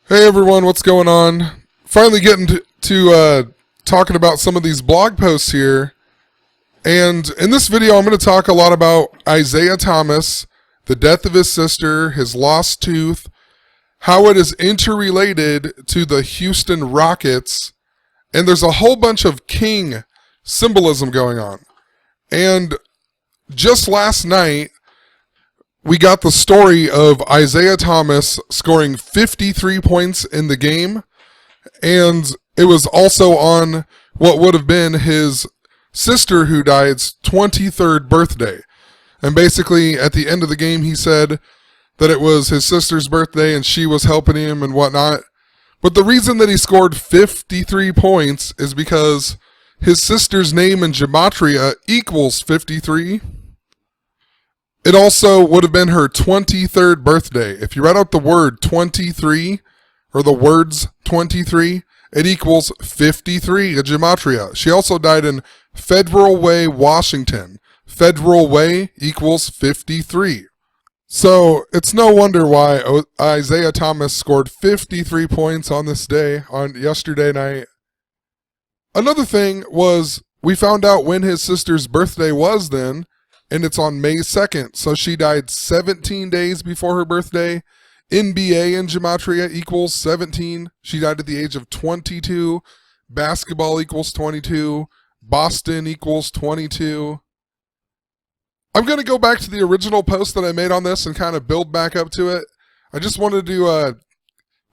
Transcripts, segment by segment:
Hey everyone, what's going on? Finally getting to talking about some of these blog posts here. And in this video, I'm going to talk a lot about Isaiah Thomas, the death of his sister, his lost tooth, how it is interrelated to the Houston Rockets, and there's a whole bunch of king symbolism going on. And just last night, we got the story of Isaiah Thomas scoring 53 points in the game, and it was also on what would have been his sister who died's 23rd birthday. And basically, at the end of the game, he said that it was his sister's birthday and she was helping him and whatnot. But the reason that he scored 53 points is because his sister's name in gematria equals 53. It also would have been her 23rd birthday. If you write out the word 23, or the words 23, it equals 53 in gematria. She also died in Federal Way, Washington. Federal Way equals 53. So it's no wonder why Isaiah Thomas scored 53 points on this day, on yesterday night. Another thing was, we found out when his sister's birthday was then, and it's on May 2nd, so she died 17 days before her birthday. NBA in gematria equals 17. She died at the age of 22. Basketball equals 22. Boston equals 22. I'm going to go back to the original post that I made on this and kind of build back up to it. I just wanted to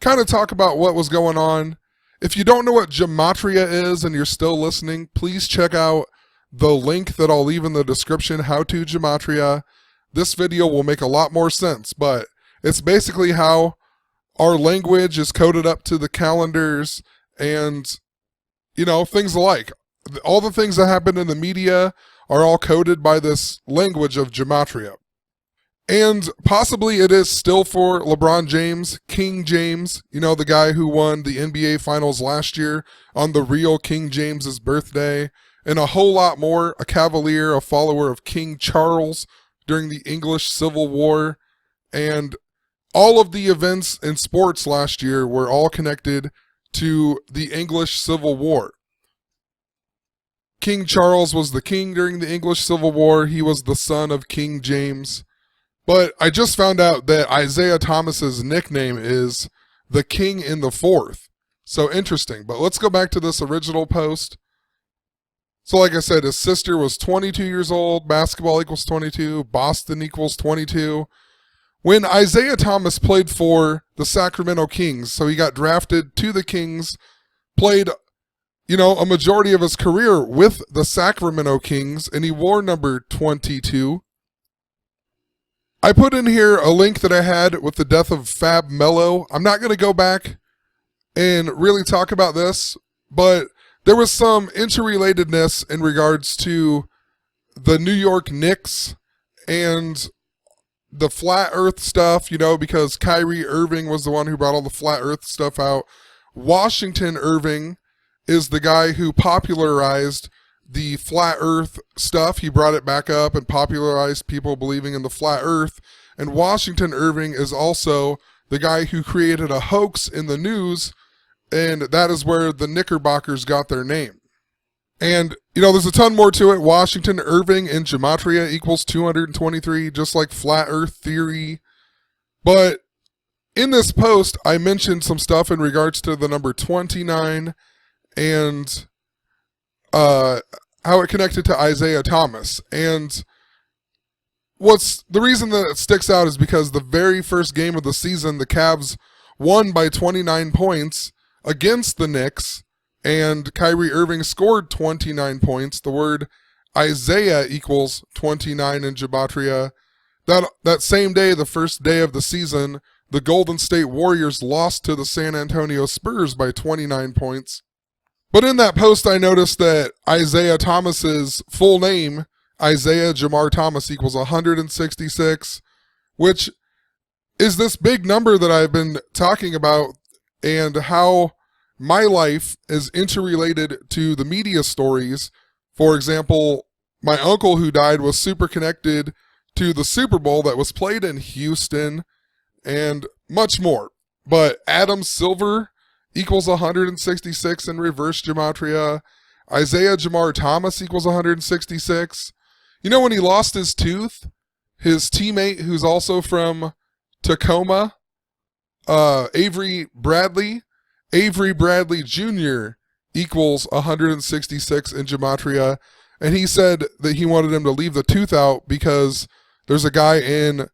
kind of talk about what was going on. If you don't know what gematria is and you're still listening, please check out the link that I'll leave in the description, How to Gematria. This video will make a lot more sense, but it's basically how our language is coded up to the calendars and, things alike. All the things that happen in the media are all coded by this language of gematria. And possibly it is still for LeBron James, King James, the guy who won the NBA Finals last year on the real King James's birthday. And a whole lot more, a Cavalier, a follower of King Charles during the English Civil War. And all of the events in sports last year were all connected to the English Civil War. King Charles was the king during the English Civil War. He was the son of King James. But I just found out that Isaiah Thomas's nickname is the King in the Fourth. So interesting. But let's go back to this original post. So like I said, his sister was 22 years old, basketball equals 22, Boston equals 22. When Isaiah Thomas played for the Sacramento Kings, so he got drafted to the Kings, played, a majority of his career with the Sacramento Kings, and he wore number 22. I put in here a link that I had with the death of Fab Melo. I'm not going to go back and really talk about this, but there was some interrelatedness in regards to the New York Knicks and the flat earth stuff, because Kyrie Irving was the one who brought all the flat earth stuff out. Washington Irving is the guy who popularized the flat earth stuff. He brought it back up and popularized people believing in the flat earth. And Washington Irving is also the guy who created a hoax in the news, and that is where the Knickerbockers got their name. And, there's a ton more to it. Washington Irving in gematria equals 223, just like flat earth theory. But in this post, I mentioned some stuff in regards to the number 29 and how it connected to Isaiah Thomas. And the reason that it sticks out is because the very first game of the season, the Cavs won by 29 points against the Knicks, and Kyrie Irving scored 29 points. The word Isaiah equals 29 in gematria. That same day, the first day of the season, the Golden State Warriors lost to the San Antonio Spurs by 29 points. But in that post, I noticed that Isaiah Thomas's full name, Isaiah Jamar Thomas, equals 166, which is this big number that I've been talking about, and how my life is interrelated to the media stories. For example, my uncle who died was super connected to the Super Bowl that was played in Houston, and much more. But Adam Silver equals 166 in reverse gematria. Isaiah Jamar Thomas equals 166. You know, when he lost his tooth, his teammate, who's also from Tacoma, Avery Bradley Jr. equals 166 in gematria. And he said that he wanted him to leave the tooth out because there's a guy in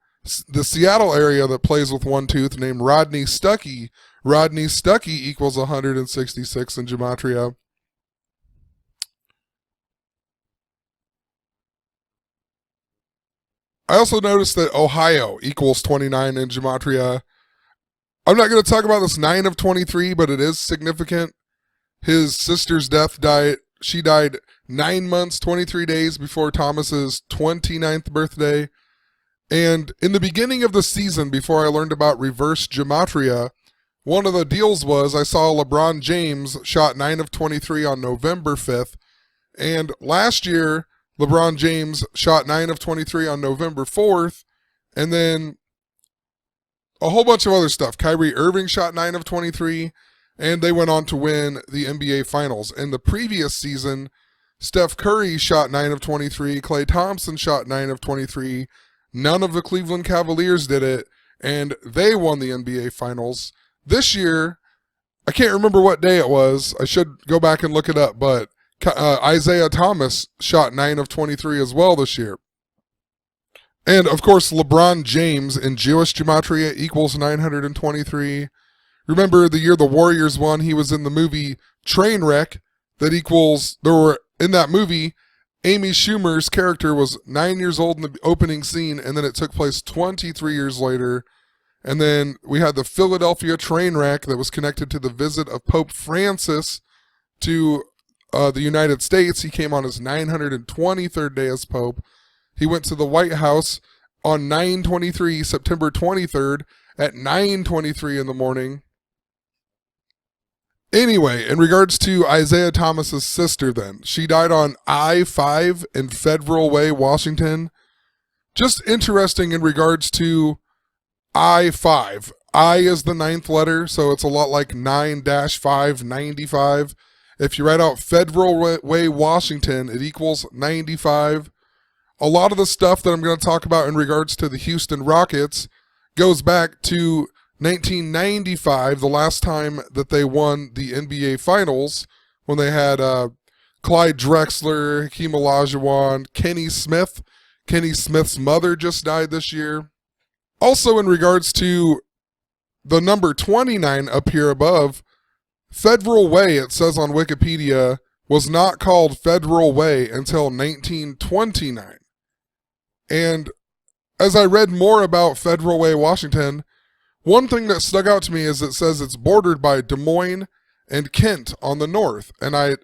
the Seattle area that plays with one tooth named Rodney Stuckey. Rodney Stuckey equals 166 in gematria. I also noticed that Ohio equals 29 in gematria. I'm not going to talk about this 9 of 23, but it is significant. His sister's death died. She died 9 months, 23 days before Thomas's 29th birthday. And in the beginning of the season, before I learned about reverse gematria, one of the deals was I saw LeBron James shot 9 of 23 on November 5th. And last year, LeBron James shot 9 of 23 on November 4th. And then a whole bunch of other stuff. Kyrie Irving shot 9 of 23. And they went on to win the NBA Finals. In the previous season, Steph Curry shot 9 of 23. Klay Thompson shot 9 of 23. None of the Cleveland Cavaliers did it, and they won the NBA Finals. This year, I can't remember what day it was. I should go back and look it up, but Isaiah Thomas shot 9 of 23 as well this year. And, of course, LeBron James in Jewish gematria equals 923. Remember the year the Warriors won, he was in the movie Trainwreck. In that movie, Amy Schumer's character was 9 years old in the opening scene, and then it took place 23 years later. And then we had the Philadelphia train wreck that was connected to the visit of Pope Francis to the United States. He came on his 923rd day as Pope. He went to the White House on 9/23, September 23rd at 9:23 in the morning. Anyway, in regards to Isaiah Thomas's sister then, she died on I-5 in Federal Way, Washington. Just interesting in regards to I-5. I is the 9th letter, so it's a lot like 9-595. If you write out Federal Way, Washington, it equals 95. A lot of the stuff that I'm going to talk about in regards to the Houston Rockets goes back to 1995, the last time that they won the NBA Finals, when they had Clyde Drexler, Hakeem Olajuwon, Kenny Smith. Kenny Smith's mother just died this year. Also, in regards to the number 29 up here above, Federal Way, it says on Wikipedia, was not called Federal Way until 1929. And as I read more about Federal Way, Washington, one thing that stuck out to me is it says it's bordered by Des Moines and Kent on the north. And I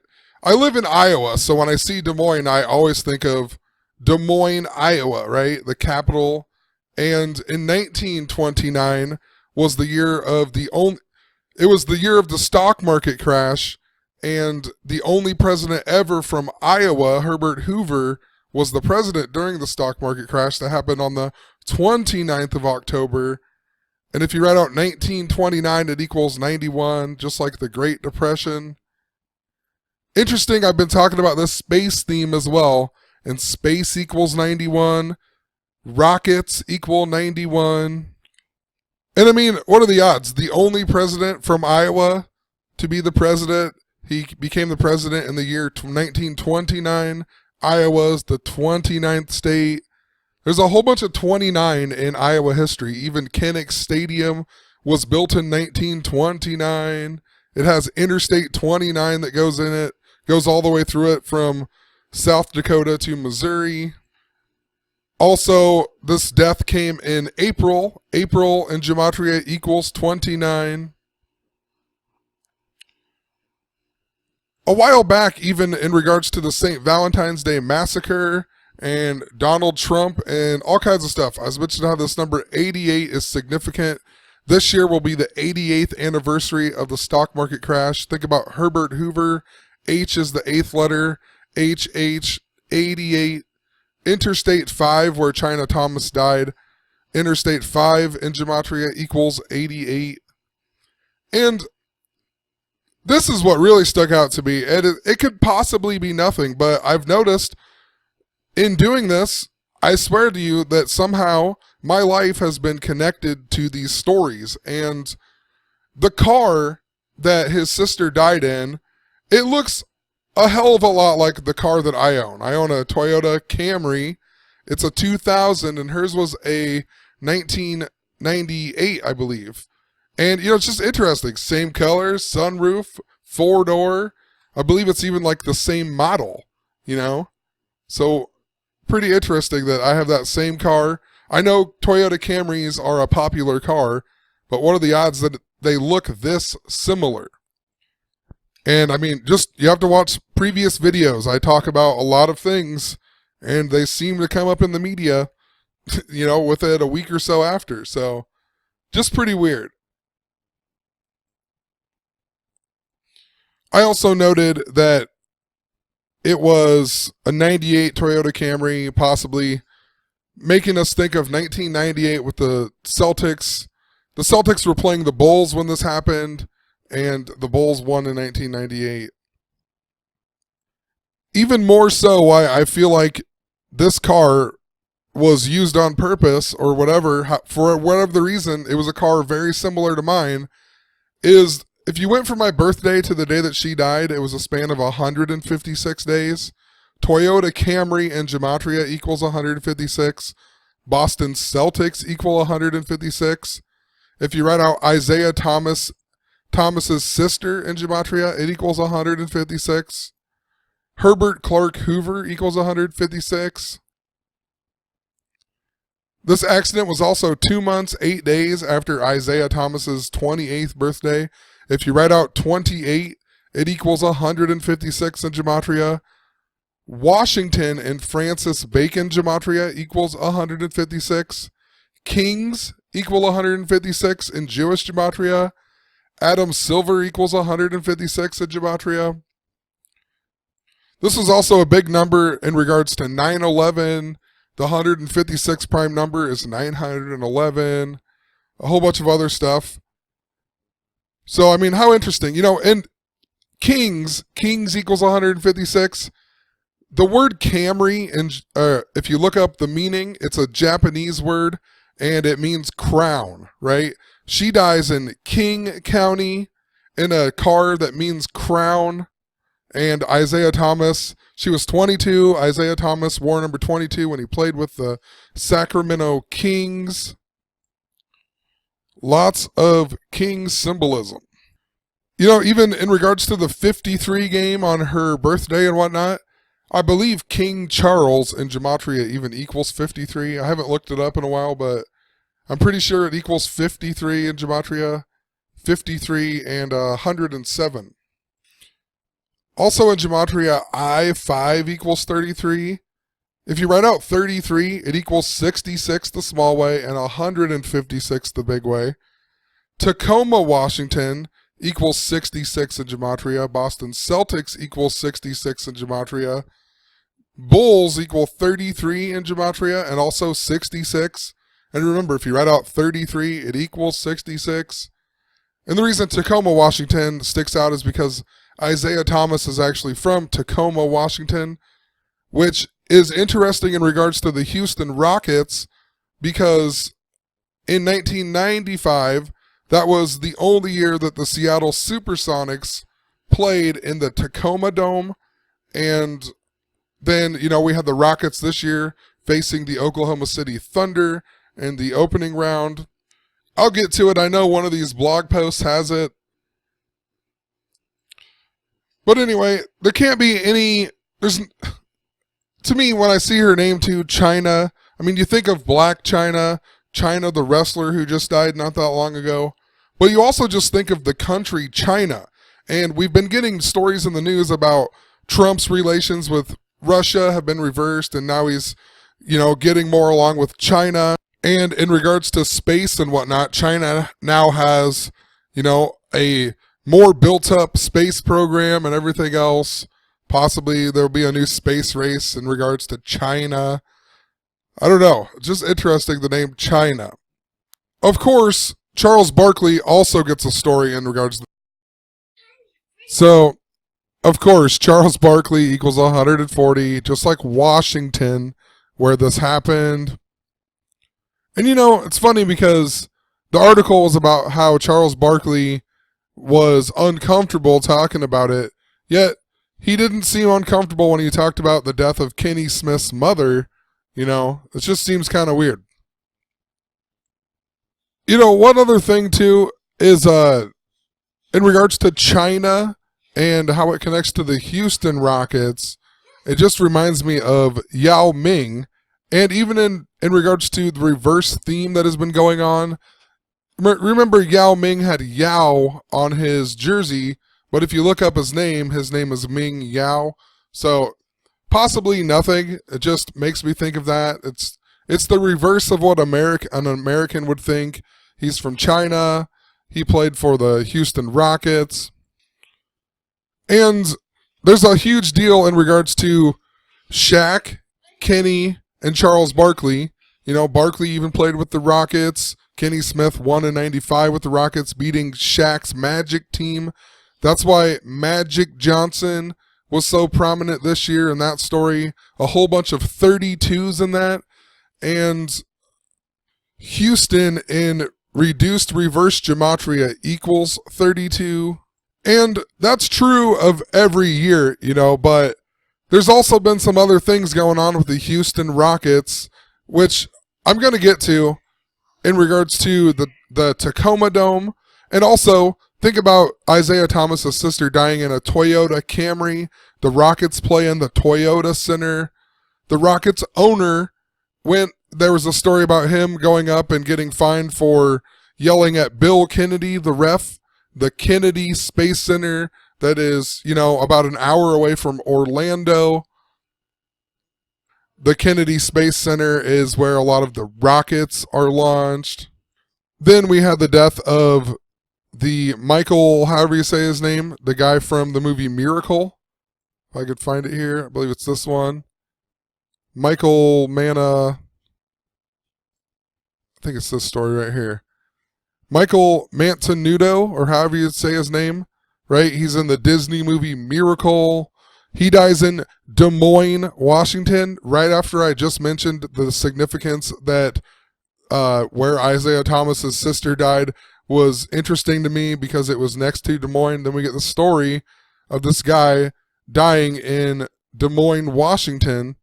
live in Iowa, so when I see Des Moines, I always think of Des Moines, Iowa, right? The capital. And in 1929 was the year of the stock market crash, and the only president ever from Iowa, Herbert Hoover, was the president during the stock market crash that happened on the 29th of October. And if you write out 1929, it equals 91, just like the Great Depression. Interesting, I've been talking about this space theme as well. And space equals 91. Rockets equal 91. And I mean, what are the odds? The only president from Iowa to be the president, he became the president in the year 1929. Iowa's the 29th state. There's a whole bunch of 29 in Iowa history. Even Kinnick Stadium was built in 1929. It has Interstate 29 that goes in it, goes all the way through it from South Dakota to Missouri. Also, this death came in April. April in gematria equals 29. A while back, even in regards to the St. Valentine's Day Massacre and Donald Trump and all kinds of stuff, I was mentioning how this number 88 is significant. This year will be the 88th anniversary of the stock market crash. Think about Herbert Hoover. H is the 8th letter. HH, 88. Interstate 5, where Chyna Thomas died. Interstate 5 in gematria equals 88. And this is what really stuck out to me. It could possibly be nothing, but I've noticed in doing this, I swear to you that somehow my life has been connected to these stories. And the car that his sister died in, it looks a hell of a lot like the car that I own. I own a Toyota Camry. It's a 2000, and hers was a 1998, I believe. And, it's just interesting. Same color, sunroof, 4-door. I believe it's even like the same model, So, pretty interesting that I have that same car. I know Toyota Camrys are a popular car, but what are the odds that they look this similar? And, you have to watch previous videos. I talk about a lot of things, and they seem to come up in the media, with it a week or so after. So, just pretty weird. I also noted that it was a 98 Toyota Camry, possibly making us think of 1998 with the Celtics. The Celtics were playing the Bulls when this happened, and the Bulls won in 1998. Even more so, why I feel like this car was used on purpose or whatever, for whatever the reason, it was a car very similar to mine, is if you went from my birthday to the day that she died, it was a span of 156 days. Toyota Camry and Gematria equals 156. Boston Celtics equal 156. If you write out Isaiah Thomas's sister in Gematria, it equals 156. Herbert Clark Hoover equals 156. This accident was also 2 months, 8 days after Isaiah Thomas's 28th birthday. If you write out 28, it equals 156 in Gematria. Washington and Francis Bacon Gematria equals 156. Kings equal 156 in Jewish Gematria. Adam Silver equals 156 in Gematria. This is also a big number in regards to 9/11. The 156 prime number is 911. A whole bunch of other stuff. So, how interesting. And Kings equals 156. The word Camry, if you look up the meaning, it's a Japanese word, and it means crown, right? She dies in King County in a car that means crown. And Isaiah Thomas, she was 22. Isaiah Thomas wore number 22 when he played with the Sacramento Kings. Lots of King symbolism. Even in regards to the 53 game on her birthday and whatnot, I believe King Charles in Gematria even equals 53. I haven't looked it up in a while, but I'm pretty sure it equals 53 in Gematria. 53 and 107. Also in Gematria, I-5 equals 33. If you write out 33, it equals 66 the small way and 156 the big way. Tacoma, Washington equals 66 in Gematria. Boston Celtics equals 66 in Gematria. Bulls equal 33 in Gematria and also 66. And remember, if you write out 33, it equals 66. And the reason Tacoma, Washington sticks out is because Isaiah Thomas is actually from Tacoma, Washington, which is interesting in regards to the Houston Rockets because in 1995, that was the only year that the Seattle Supersonics played in the Tacoma Dome. And then, we had the Rockets this year facing the Oklahoma City Thunder in the opening round. I'll get to it. I know one of these blog posts has it. But anyway, there can't be any... To me, when I see her name too, Chyna, you think of Black Chyna, Chyna the wrestler who just died not that long ago. But you also just think of the country China. And we've been getting stories in the news about Trump's relations with Russia have been reversed, and now he's, getting more along with China. And in regards to space and whatnot, China now has, a more built-up space program and everything else. Possibly there'll be a new space race in regards to China. I don't know. Just interesting, the name Chyna. Of course, Charles Barkley also gets a story in regards to. So, of course, Charles Barkley equals 140, just like Washington, where this happened. And you know, it's funny because the article was about how Charles Barkley was uncomfortable talking about it, yet he didn't seem uncomfortable when he talked about the death of Kenny Smith's mother. You know, it just seems kind of weird. You know, one other thing too is in regards to Chyna and how it connects to the Houston Rockets, it just reminds me of Yao Ming. And even in regards to the reverse theme that has been going on, remember Yao Ming had Yao on his jersey, but if you look up his name is Ming Yao. So possibly nothing. It just makes me think of that. It's the reverse of what an American would think. He's from China. He played for the Houston Rockets. And there's a huge deal in regards to Shaq, Kenny, and Charles Barkley. You know, Barkley even played with the Rockets. Kenny Smith won in '95 with the Rockets, beating Shaq's Magic team. That's why Magic Johnson was so prominent this year in that story. A whole bunch of 32s in that. And Houston in reduced reverse gematria equals 32. And that's true of every year, you know, but there's also been some other things going on with the Houston Rockets, which I'm going to get to in regards to the Tacoma Dome. And also, think about Isaiah Thomas's sister dying in a Toyota Camry. The Rockets play in the Toyota Center. The Rockets owner there was a story about him going up and getting fined for yelling at Bill Kennedy, the ref, the Kennedy Space Center that is, you know, about an hour away from Orlando. The Kennedy Space Center is where a lot of the rockets are launched. Then we had the death of the Michael, however you say his name, the guy from the movie Miracle. If I could find it here, I believe it's this one. Michael I think it's this story right here. Michael Mantenuto, or however you say his name, right? He's in the Disney movie Miracle. He dies in Des Moines, Washington, right after I just mentioned the significance that where Isaiah Thomas's sister died was interesting to me because it was next to Des Moines. Then we get the story of this guy dying in Des Moines, Washington.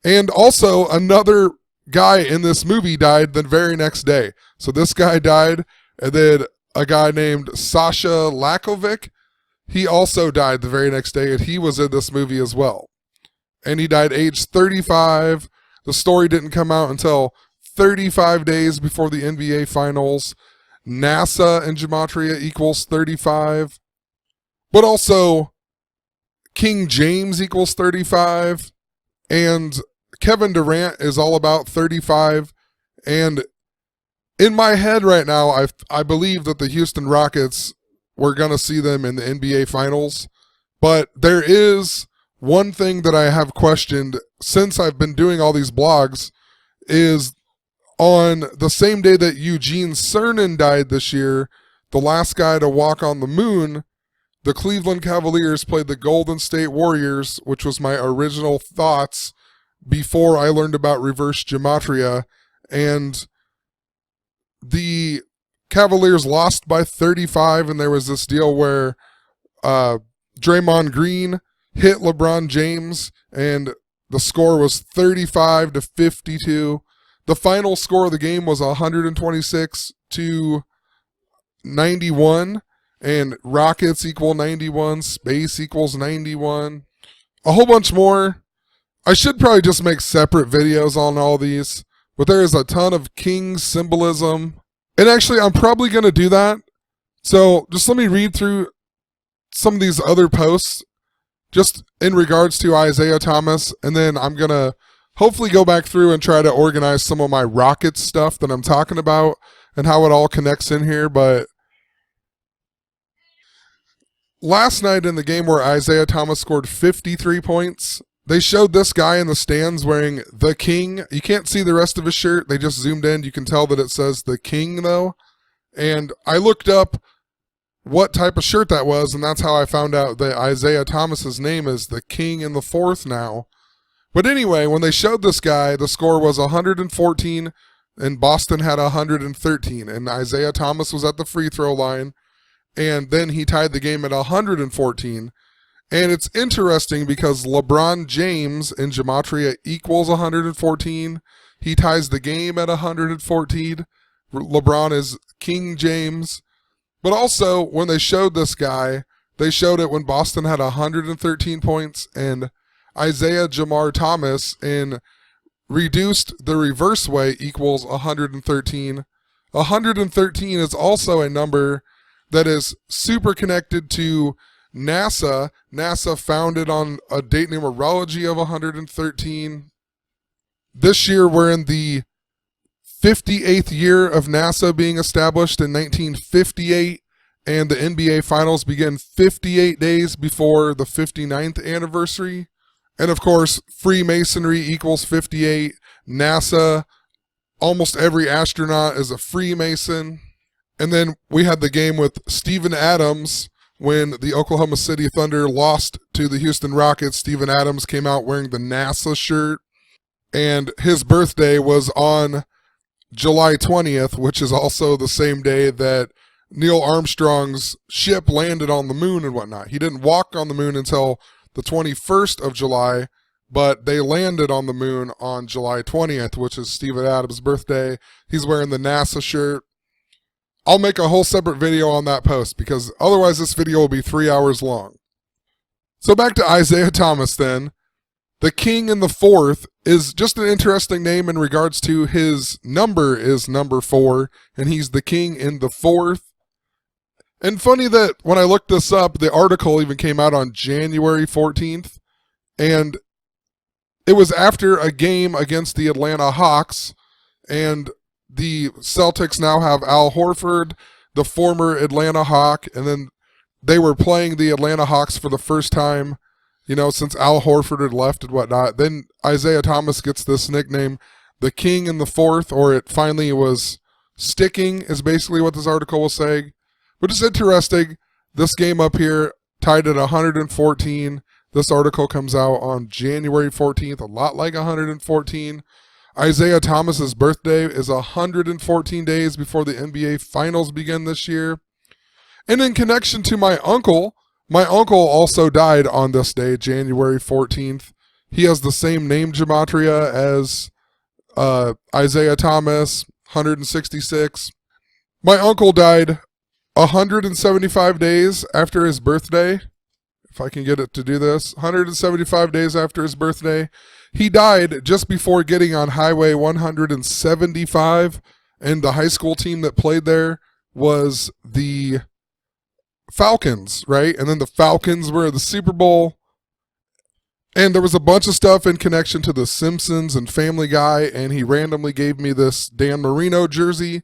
And also another guy in this movie died the very next day. So this guy died, and then a guy named Sasha Lakovic, he also died the very next day, and he was in this movie as well. And he died age 35. The story didn't come out until 35 days before the NBA Finals. NASA in gematria equals 35. But also, King James equals 35. And Kevin Durant is all about 35. And in my head right now, I believe that the Houston Rockets, we're going to see them in the NBA Finals. But there is one thing that I have questioned since I've been doing all these blogs is on the same day that Eugene Cernan died this year, the last guy to walk on the moon, the Cleveland Cavaliers played the Golden State Warriors, which was my original thoughts before I learned about reverse gematria. And the Cavaliers lost by 35, and there was this deal where Draymond Green hit LeBron James, and the score was 35-52. The final score of the game was 126-91, and Rockets equal 91, Space equals 91. A whole bunch more. I should probably just make separate videos on all these, but there is a ton of King symbolism. And actually, I'm probably going to do that. So just let me read through some of these other posts just in regards to Isaiah Thomas, and then I'm going to hopefully go back through and try to organize some of my Rockets stuff that I'm talking about and how it all connects in here. But last night in the game where Isaiah Thomas scored 53 points, they showed this guy in the stands wearing the King. You can't see the rest of his shirt. They just zoomed in. You can tell that it says the King, though. And I looked up what type of shirt that was, and that's how I found out that Isaiah Thomas's name is the King in the Fourth now. But anyway, when they showed this guy, the score was 114, and Boston had 113, and Isaiah Thomas was at the free throw line, and then he tied the game at 114. And it's interesting because LeBron James in Gematria equals 114. He ties the game at 114. LeBron is King James. But also, when they showed this guy, they showed it when Boston had 113 points, and Isaiah Jamar Thomas in reduced the reverse way equals 113. 113 is also a number that is super connected to NASA. NASA founded on a date numerology of 113. This year we're in the 58th year of NASA being established in 1958, and the NBA Finals begin 58 days before the 59th anniversary. And of course, Freemasonry equals 58. NASA, almost every astronaut is a Freemason. And then we had the game with Steven Adams when the Oklahoma City Thunder lost to the Houston Rockets. Steven Adams came out wearing the NASA shirt, and his birthday was on July 20th, which is also the same day that Neil Armstrong's ship landed on the moon and whatnot. He didn't walk on the moon until the 21st of July, but they landed on the moon on July 20th, which is Steven Adams' birthday. He's wearing the NASA shirt. I'll make a whole separate video on that post because otherwise this video will be 3 hours long. So back to Isaiah Thomas then. The King in the Fourth is just an interesting name in regards to his number is number 4, and he's the King in the Fourth. And funny that when I looked this up, the article even came out on January 14th, and it was after a game against the Atlanta Hawks, and the Celtics now have Al Horford, the former Atlanta Hawk, and then they were playing the Atlanta Hawks for the first time, since Al Horford had left and whatnot. Then Isaiah Thomas gets this nickname, the King in the Fourth, or it finally was sticking, is basically what this article was saying. But it's interesting, this game up here tied at 114. This article comes out on January 14th, a lot like 114. Isaiah Thomas's birthday is 114 days before the NBA Finals begin this year. And in connection to my uncle also died on this day, January 14th. He has the same name gematria as Isaiah Thomas, 166. My uncle died 175 days after his birthday. If I can get it to do this, 175 days after his birthday. He died just before getting on Highway 175, and the high school team that played there was the Falcons, right? And then the Falcons were at the Super Bowl, and there was a bunch of stuff in connection to The Simpsons and Family Guy, and he randomly gave me this Dan Marino jersey,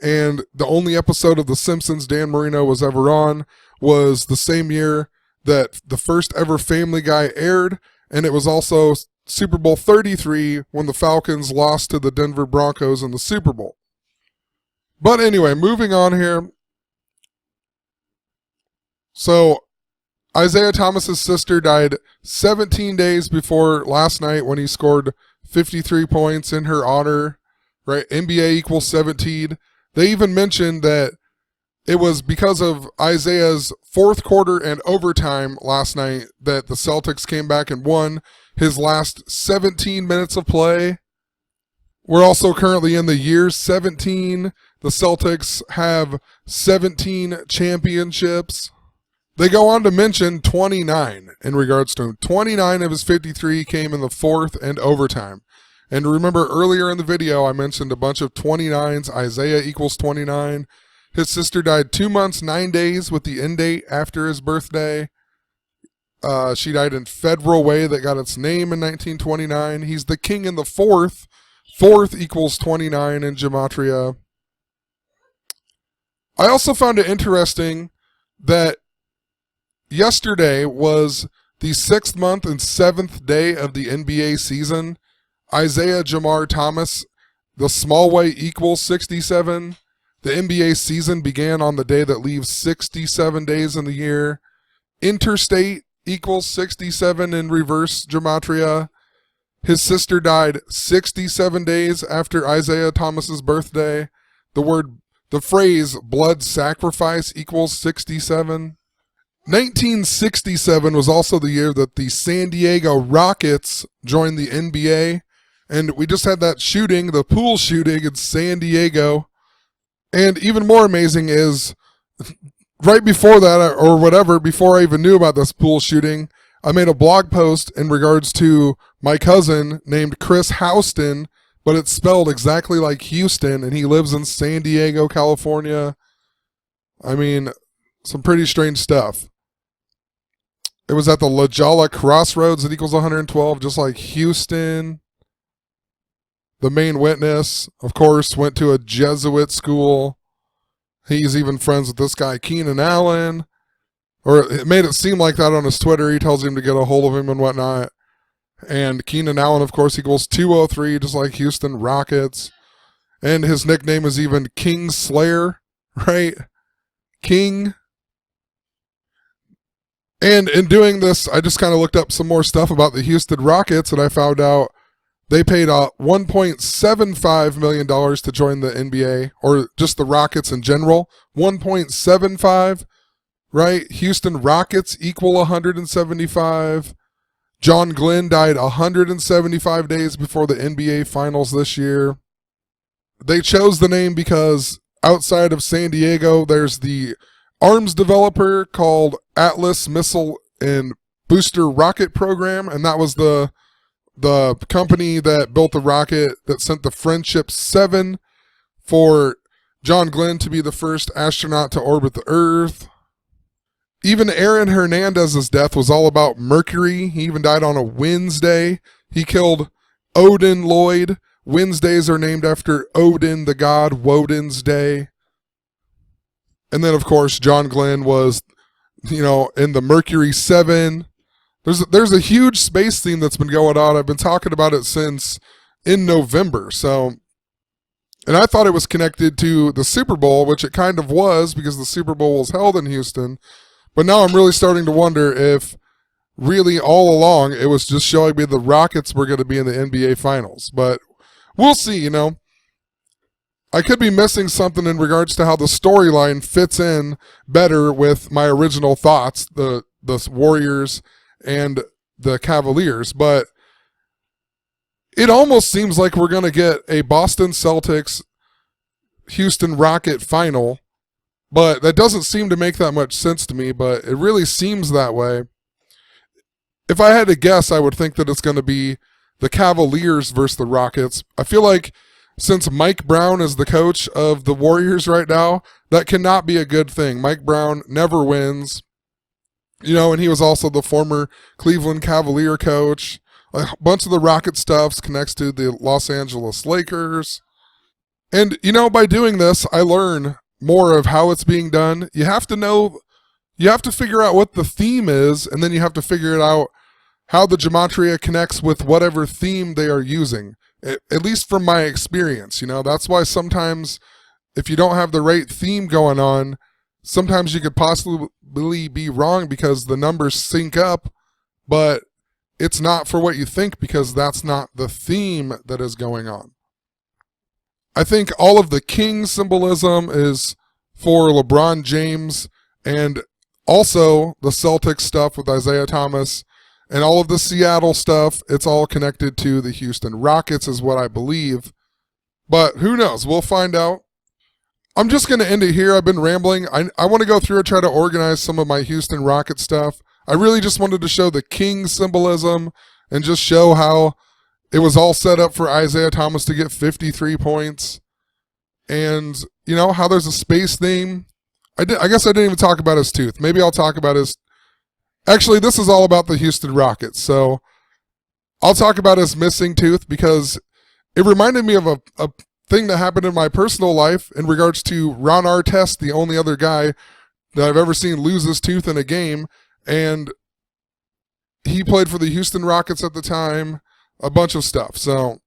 and the only episode of The Simpsons Dan Marino was ever on was the same year that the first ever Family Guy aired, and it was also Super Bowl 33 when the Falcons lost to the Denver Broncos in the Super Bowl. But anyway, moving on here. So Isaiah Thomas's sister died 17 days before last night when he scored 53 points in her honor, right? NBA equals 17. They even mentioned that it was because of Isaiah's fourth quarter and overtime last night that the Celtics came back and won his last 17 minutes of play. We're also currently in the year 17. The Celtics have 17 championships. They go on to mention 29 in regards to him. 29 of his 53 came in the fourth and overtime. And remember earlier in the video, I mentioned a bunch of 29s. Isaiah equals 29. His sister died 2 months, 9 days with the end date after his birthday. She died in Federal Way that got its name in 1929. He's the King in the Fourth. Fourth equals 29 in gematria. I also found it interesting that yesterday was the 6th month and 7th day of the NBA season. Isaiah Jamar Thomas, the small way equals 67. The NBA season began on the day that leaves 67 days in the year. Interstate equals 67 in reverse gematria. His sister died 67 days after Isaiah Thomas's birthday. The phrase blood sacrifice equals 67. 1967 was also the year that the San Diego Rockets joined the NBA. And we just had that shooting, the pool shooting in San Diego. And even more amazing is right before that, or whatever, before I even knew about this pool shooting, I made a blog post in regards to my cousin named Chris Houston, but it's spelled exactly like Houston, and he lives in San Diego, California. I mean, some pretty strange stuff. It was at the La Jolla Crossroads that equals 112, just like Houston. The main witness, of course, went to a Jesuit school. He's even friends with this guy, Keenan Allen. Or it made it seem like that on his Twitter. He tells him to get a hold of him and whatnot. And Keenan Allen, of course, equals 203, just like Houston Rockets. And his nickname is even King Slayer, right? King. And in doing this, I just kind of looked up some more stuff about the Houston Rockets, and I found out they paid $1.75 million to join the NBA, or just the Rockets in general. 1.75, right? Houston Rockets equal 175. John Glenn died 175 days before the NBA Finals this year. They chose the name because outside of San Diego, there's the arms developer called Atlas Missile and Booster Rocket Program, and that was the company that built the rocket that sent the Friendship 7 for John Glenn to be the first astronaut to orbit the Earth. Even Aaron Hernandez's death was all about Mercury. He even died on a Wednesday. He killed Odin Lloyd. Wednesdays are named after Odin, the god, Woden's Day. And then, of course, John Glenn was, in the Mercury 7. There's a huge space theme that's been going on. I've been talking about it since in November. So, and I thought it was connected to the Super Bowl, which it kind of was because the Super Bowl was held in Houston. But now I'm really starting to wonder if really all along it was just showing me the Rockets were going to be in the NBA Finals. But we'll see, I could be missing something in regards to how the storyline fits in better with my original thoughts, the Warriors and the Cavaliers, but it almost seems like we're going to get a Boston Celtics Houston Rocket final, but that doesn't seem to make that much sense to me, but it really seems that way. If I had to guess, I would think that it's going to be the Cavaliers versus the Rockets. I feel like since Mike Brown is the coach of the Warriors right now, that cannot be a good thing. Mike Brown never wins. And he was also the former Cleveland Cavalier coach. A bunch of the Rocket stuff connects to the Los Angeles Lakers. And, by doing this, I learn more of how it's being done. You have to figure out what the theme is, and then you have to figure it out how the gematria connects with whatever theme they are using. At least from my experience, that's why sometimes if you don't have the right theme going on, sometimes you could possibly be wrong because the numbers sync up, but it's not for what you think because that's not the theme that is going on. I think all of the king symbolism is for LeBron James, and also the Celtics stuff with Isaiah Thomas, and all of the Seattle stuff, it's all connected to the Houston Rockets is what I believe. But who knows? We'll find out. I'm just going to end it here. I've been rambling. I want to go through and try to organize some of my Houston Rocket stuff. I really just wanted to show the king symbolism and just show how it was all set up for Isaiah Thomas to get 53 points. And, how there's a space theme. I guess I didn't even talk about his tooth. Maybe I'll talk about his... Actually, this is all about the Houston Rockets. So I'll talk about his missing tooth because it reminded me of a thing that happened in my personal life in regards to Ron Artest, the only other guy that I've ever seen lose his tooth in a game. And he played for the Houston Rockets at the time, a bunch of stuff. So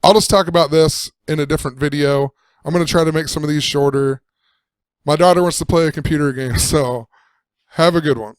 I'll just talk about this in a different video. I'm going to try to make some of these shorter. My daughter wants to play a computer game, so have a good one.